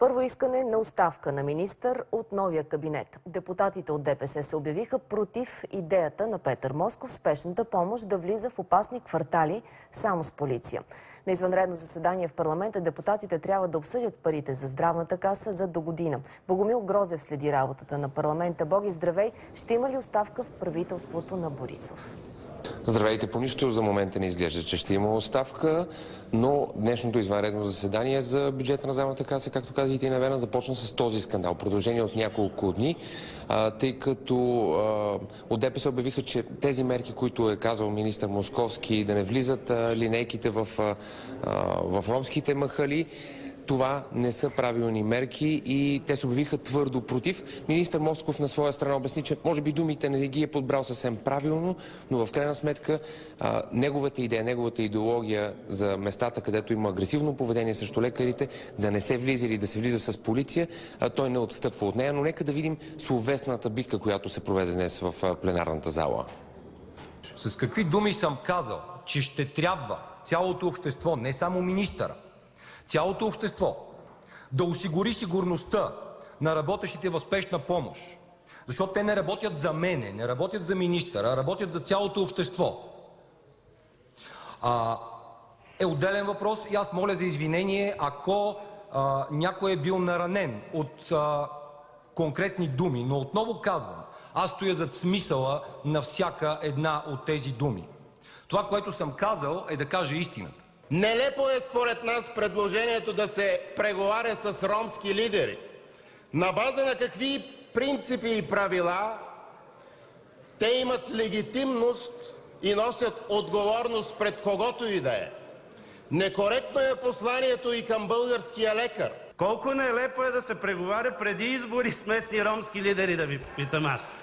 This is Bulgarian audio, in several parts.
Първо искане на оставка на министър от новия кабинет. Депутатите от ДПС се обявиха против идеята на Петър Москов спешната помощ да влиза в опасни квартали само с полиция. На извънредно заседание в парламента депутатите трябва да обсъдят парите за здравната каса за догодина. Богомил Грозев следи работата на парламента. Боги, здравей! Ще има ли оставка в правителството на Борисов? Здравейте, по нищо за момента не изглежда, че ще има оставка, но днешното извънредно заседание за бюджета на здравната каса, както каза и ти, Невена, започна с този скандал. Продължение от няколко дни, тъй като от ДПС обявиха, че тези мерки, които е казал министър Московски, да не влизат линейките в ромските махали, това не са правилни мерки и те се обявиха твърдо против. Министър Москов на своя страна обясни, че може би думите не ги е подбрал съвсем правилно, но в крайна сметка неговата идея, неговата идеология за местата, където има агресивно поведение срещу лекарите, да не се влиза или да се влиза с полиция, той не отстъпва от нея. Но нека да видим словесната битка, която се проведе днес в пленарната зала. С какви думи съм казал, че ще трябва цялото общество, не само министъра, цялото общество да осигури сигурността на работещите в спешна помощ, защото те не работят за мене, не работят за министъра, а работят за цялото общество, е отделен въпрос и аз моля за извинение, ако някой е бил наранен от конкретни думи. Но отново казвам, аз стоя зад смисъла на всяка една от тези думи. Това, което съм казал, е да кажа истината. Нелепо е според нас предложението да се преговаря с ромски лидери. На база на какви принципи и правила те имат легитимност и носят отговорност пред когото и да е. Некоректно е посланието и към българския лекар. Колко нелепо е да се преговаря преди избори с местни ромски лидери, да ви питам аз.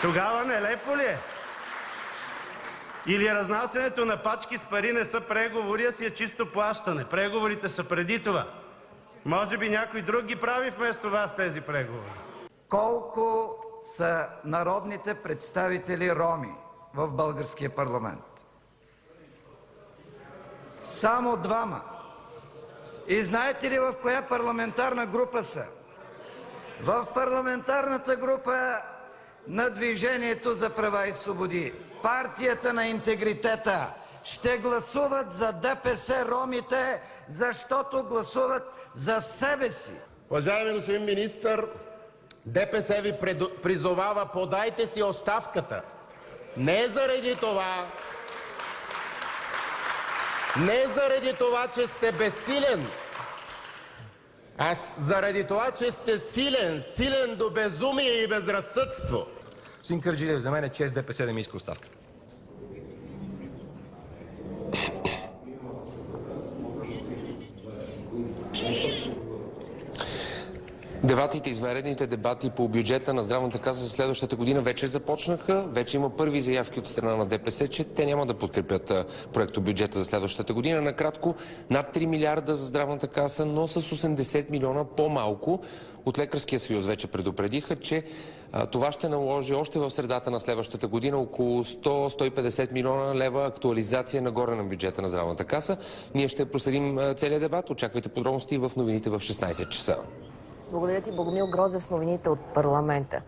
Тогава нелепо ли е? Или разнасянето на пачки с пари не са преговори, а си е чисто плащане. Преговорите са преди това. Може би някой друг ги прави вместо вас тези преговори. Колко са народните представители роми в българския парламент? Само 2. И знаете ли в коя парламентарна група са? В парламентарната група на Движението за права и свободи. Партията на интегритета. Ще гласуват за ДПС ромите, защото гласуват за себе си. Уважаеми господин министър, ДПС ви призовава, подайте си оставката. Не заради това, че сте безсилен, а заради това, че сте силен до безумие и безразсъдство. Господин Кърджалиев, за мен е чест ДПС да ми иска оставка. Дебатите, извънредните дебати по бюджета на здравната каса за следващата година вече започнаха. Вече има първи заявки от страна на ДПС, че те няма да подкрепят проекто бюджета за следващата година. Накратко, над 3 милиарда за здравната каса, но с 80 милиона по-малко. От Лекарския съюз вече предупредиха, че това ще наложи още в средата на следващата година около 100-150 милиона лева актуализация нагоре на бюджета на здравната каса. Ние ще проследим целият дебат. Очаквайте подробности в новините в 16 часа. Благодаря ти, Богомил Грозев, с новините от парламента.